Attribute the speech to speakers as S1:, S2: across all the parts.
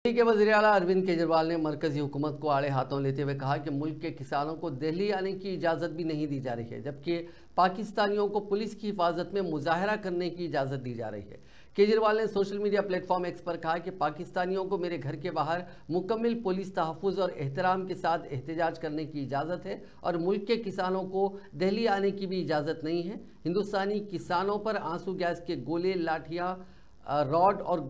S1: दिल्ली के वज़ीर-ए-आला अरविंद केजरीवाल ने मरकजी हुकूमत को आड़े हाथों लेते हुए कहा कि मुल्क के किसानों को दिल्ली आने की इजाज़त भी नहीं दी जा रही है, जबकि पाकिस्तानियों को पुलिस की हिफाजत में मुजाहरा करने की इजाज़त दी जा रही है। केजरीवाल ने सोशल मीडिया प्लेटफॉर्म एक्स पर कहा कि पाकिस्तानियों को मेरे घर के बाहर मुकम्मल पुलिस तहफ़्फ़ुज़ और एहतराम के साथ एहतजाज करने की इजाज़त है और मुल्क के किसानों को दिल्ली आने की भी इजाज़त नहीं है। हिंदुस्तानी किसानों पर आंसू गैस के गोले, लाठियाँ, रॉड और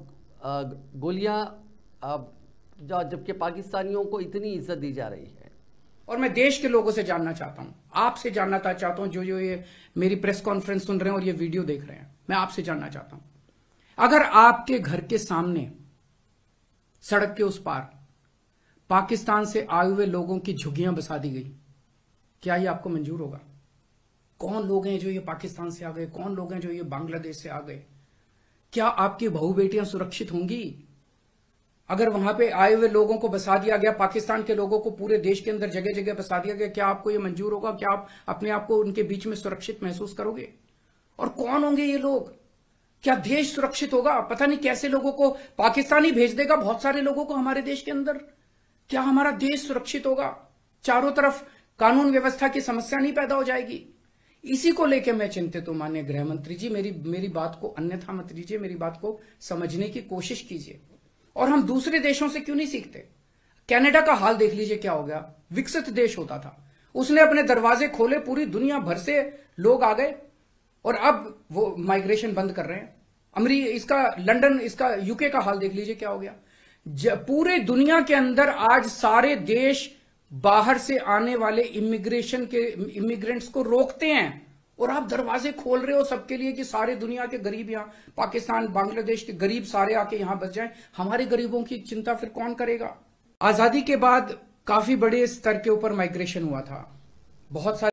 S1: गोलियाँ, जबकि पाकिस्तानियों को इतनी इज्जत दी जा रही है।
S2: और मैं देश के लोगों से जानना चाहता हूं, आपसे जानना चाहता हूं, जो ये मेरी प्रेस कॉन्फ्रेंस सुन रहे हैं और ये वीडियो देख रहे हैं, मैं आपसे जानना चाहता हूं, अगर आपके घर के सामने सड़क के उस पार पाकिस्तान से आए हुए लोगों की झुग्गियां बसा दी गई, क्या ये आपको मंजूर होगा? कौन लोग हैं जो ये पाकिस्तान से आ गए? कौन लोग हैं जो ये बांग्लादेश से आ गए? क्या आपकी बहू बेटियां सुरक्षित होंगी? अगर वहां पे आए हुए लोगों को बसा दिया गया, पाकिस्तान के लोगों को पूरे देश के अंदर जगह जगह बसा दिया गया, क्या आपको ये मंजूर होगा? क्या आप अपने आप को उनके बीच में सुरक्षित महसूस करोगे? और कौन होंगे ये लोग? क्या देश सुरक्षित होगा? पता नहीं कैसे लोगों को पाकिस्तान ही भेज देगा, बहुत सारे लोगों को हमारे देश के अंदर। क्या हमारा देश सुरक्षित होगा? चारों तरफ कानून व्यवस्था की समस्या नहीं पैदा हो जाएगी? इसी को लेकर मैं चिंतित हूं। माननीय गृह मंत्री जी, मेरी बात को अन्यथा मत लीजिए, मेरी बात को समझने की कोशिश कीजिए। और हम दूसरे देशों से क्यों नहीं सीखते? कनाडा का हाल देख लीजिए, क्या हो गया। विकसित देश होता था, उसने अपने दरवाजे खोले, पूरी दुनिया भर से लोग आ गए और अब वो माइग्रेशन बंद कर रहे हैं। इसका लंदन, इसका यूके का हाल देख लीजिए, क्या हो गया। पूरे दुनिया के अंदर आज सारे देश बाहर से आने वाले इमिग्रेंट्स को रोकते हैं और आप दरवाजे खोल रहे हो सबके लिए कि सारे दुनिया के गरीब यहां, पाकिस्तान, बांग्लादेश के गरीब सारे आके यहां बस जाएं। हमारे गरीबों की चिंता फिर कौन करेगा? आजादी के बाद काफी बड़े स्तर के ऊपर माइग्रेशन हुआ था, बहुत सारे